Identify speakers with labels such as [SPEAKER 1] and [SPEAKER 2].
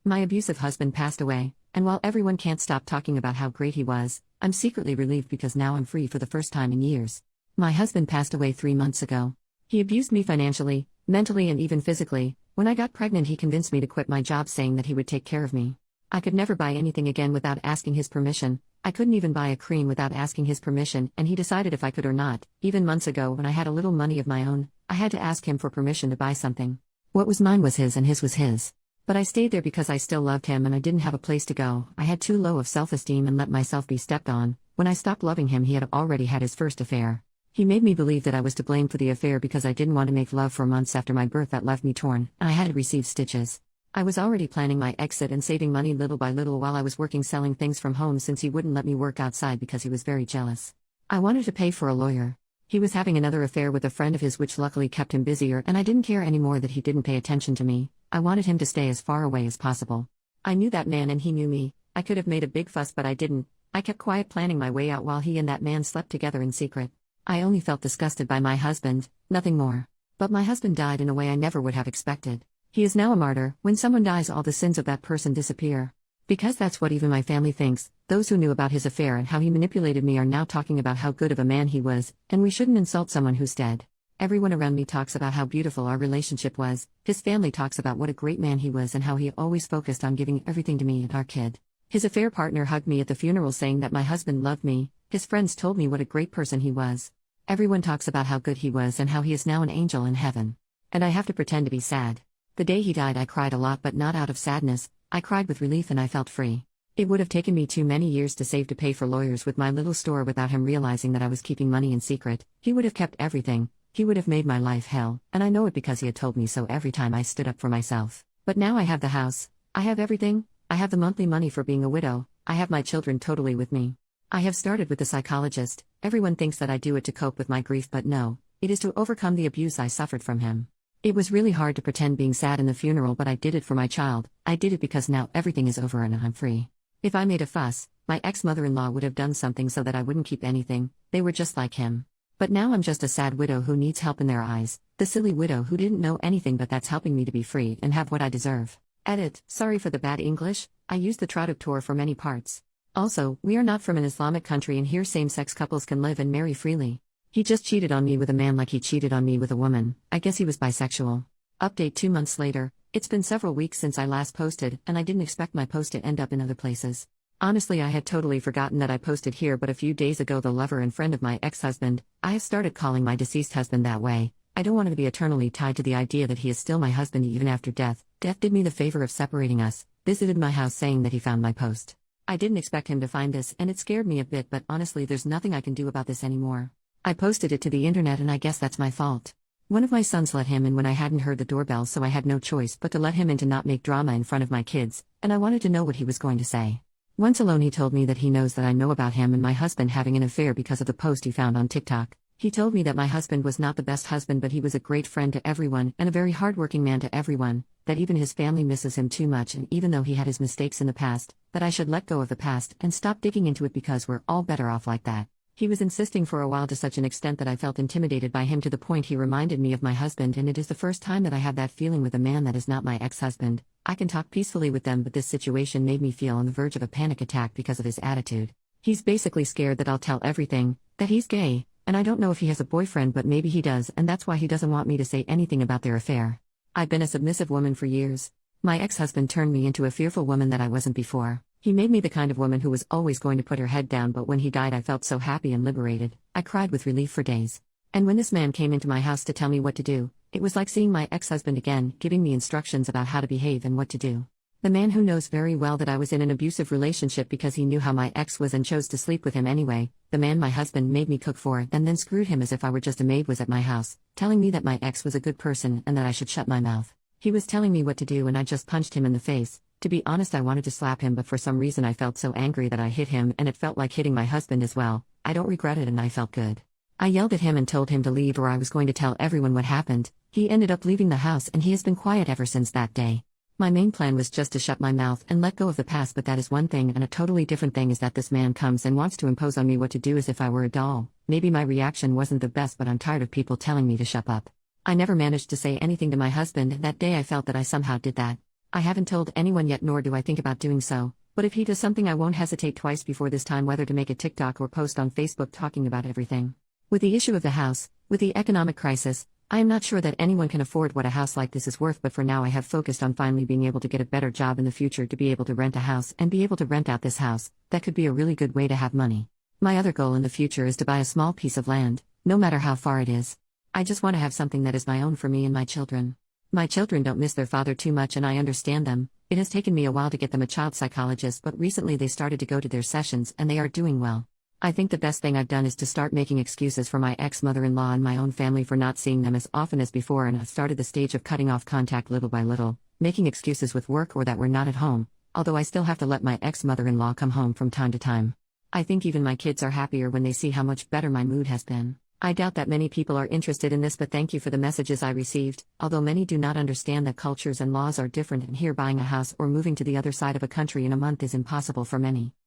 [SPEAKER 1] My abusive husband passed away, and while everyone can't stop talking about how great he was, I'm secretly relieved because now I'm free for the first time in years. My husband passed away 3 months ago. He abused me financially, mentally, and even physically. When I got pregnant, he convinced me to quit my job, saying that he would take care of me. I could never buy anything again without asking his permission. I couldn't even buy a cream without asking his permission, and he decided if I could or not. Even months ago, when I had a little money of my own, I had to ask him for permission to buy something. What was mine was his and his was his. But I stayed there because I still loved him and I didn't have a place to go. I had too low of self-esteem and let myself be stepped on. When I stopped loving him, he had already had his first affair. He made me believe that I was to blame for the affair because I didn't want to make love for months after my birth. That left me torn, and I had to receive stitches. I was already planning my exit and saving money little by little while I was working selling things from home, since he wouldn't let me work outside because he was very jealous. I wanted to pay for a lawyer. He was having another affair with a friend of his, which luckily kept him busier, and I didn't care anymore that he didn't pay attention to me. I wanted him to stay as far away as possible. I knew that man and he knew me. I could have made a big fuss, but I didn't. I kept quiet, planning my way out while he and that man slept together in secret. I only felt disgusted by my husband, nothing more. But my husband died in a way I never would have expected. He is now a martyr. When someone dies, all the sins of that person disappear. Because that's what even my family thinks. Those who knew about his affair and how he manipulated me are now talking about how good of a man he was, and we shouldn't insult someone who's dead. Everyone around me talks about how beautiful our relationship was. His family talks about what a great man he was and how he always focused on giving everything to me and our kid. His affair partner hugged me at the funeral, saying that my husband loved me. His friends told me what a great person he was. Everyone talks about how good he was and how he is now an angel in heaven. And I have to pretend to be sad. The day he died, I cried a lot, but not out of sadness. I cried with relief and I felt free. It would have taken me too many years to save to pay for lawyers with my little store without him realizing that I was keeping money in secret. He would have kept everything. He would have made my life hell, and I know it because he had told me so every time I stood up for myself. But now I have the house. I have everything. I have the monthly money for being a widow. I have my children totally with me. I have started with a psychologist. Everyone thinks that I do it to cope with my grief, but no, it is to overcome the abuse I suffered from him. It was really hard to pretend being sad in the funeral, but I did it for my child. I did it because now everything is over and I'm free. If I made a fuss, my ex-mother-in-law would have done something so that I wouldn't keep anything. They were just like him. But now I'm just a sad widow who needs help in their eyes, the silly widow who didn't know anything, but that's helping me to be free and have what I deserve. Edit, sorry for the bad English, I used the traductor for many parts. Also, we are not from an Islamic country and here same-sex couples can live and marry freely. He just cheated on me with a man like he cheated on me with a woman. I guess he was bisexual. Update 2 months later. It's been several weeks since I last posted, and I didn't expect my post to end up in other places. Honestly, I had totally forgotten that I posted here, but a few days ago the lover and friend of my ex-husband, I have started calling my deceased husband that way. I don't want him to be eternally tied to the idea that he is still my husband even after death. Death did me the favor of separating us, visited my house saying that he found my post. I didn't expect him to find this and it scared me a bit, but honestly there's nothing I can do about this anymore. I posted it to the internet and I guess that's my fault. One of my sons let him in when I hadn't heard the doorbell, so I had no choice but to let him in to not make drama in front of my kids, and I wanted to know what he was going to say. Once alone he told me that he knows that I know about him and my husband having an affair because of the post he found on TikTok. He told me that my husband was not the best husband, but he was a great friend to everyone and a very hardworking man to everyone, that even his family misses him too much, and even though he had his mistakes in the past, that I should let go of the past and stop digging into it because we're all better off like that. He was insisting for a while to such an extent that I felt intimidated by him, to the point he reminded me of my husband, and it is the first time that I have that feeling with a man that is not my ex-husband. I can talk peacefully with them, but this situation made me feel on the verge of a panic attack because of his attitude. He's basically scared that I'll tell everything, that he's gay, and I don't know if he has a boyfriend, but maybe he does, and that's why he doesn't want me to say anything about their affair. I've been a submissive woman for years. My ex-husband turned me into a fearful woman that I wasn't before. He made me the kind of woman who was always going to put her head down, but when he died I felt so happy and liberated. I cried with relief for days. And when this man came into my house to tell me what to do, it was like seeing my ex-husband again, giving me instructions about how to behave and what to do. The man who knows very well that I was in an abusive relationship because he knew how my ex was and chose to sleep with him anyway. The man my husband made me cook for and then screwed him as if I were just a maid was at my house, telling me that my ex was a good person and that I should shut my mouth. He was telling me what to do and I just punched him in the face. To be honest, I wanted to slap him, but for some reason I felt so angry that I hit him, and it felt like hitting my husband as well. I don't regret it and I felt good. I yelled at him and told him to leave or I was going to tell everyone what happened. He ended up leaving the house and he has been quiet ever since that day. My main plan was just to shut my mouth and let go of the past, but that is one thing, and a totally different thing is that this man comes and wants to impose on me what to do as if I were a doll. Maybe my reaction wasn't the best, but I'm tired of people telling me to shut up. I never managed to say anything to my husband, and that day I felt that I somehow did that. I haven't told anyone yet, nor do I think about doing so, but if he does something, I won't hesitate twice before this time whether to make a TikTok or post on Facebook talking about everything. With the issue of the house, with the economic crisis, I am not sure that anyone can afford what a house like this is worth, but for now I have focused on finally being able to get a better job in the future to be able to rent a house and be able to rent out this house. That could be a really good way to have money. My other goal in the future is to buy a small piece of land, no matter how far it is. I just want to have something that is my own for me and my children. My children don't miss their father too much, and I understand them. It has taken me a while to get them a child psychologist, but recently they started to go to their sessions and they are doing well. I think the best thing I've done is to start making excuses for my ex-mother-in-law and my own family for not seeing them as often as before, and I've started the stage of cutting off contact little by little, making excuses with work or that we're not at home, although I still have to let my ex-mother-in-law come home from time to time. I think even my kids are happier when they see how much better my mood has been. I doubt that many people are interested in this, but thank you for the messages I received, although many do not understand that cultures and laws are different, and here buying a house or moving to the other side of a country in a month is impossible for many.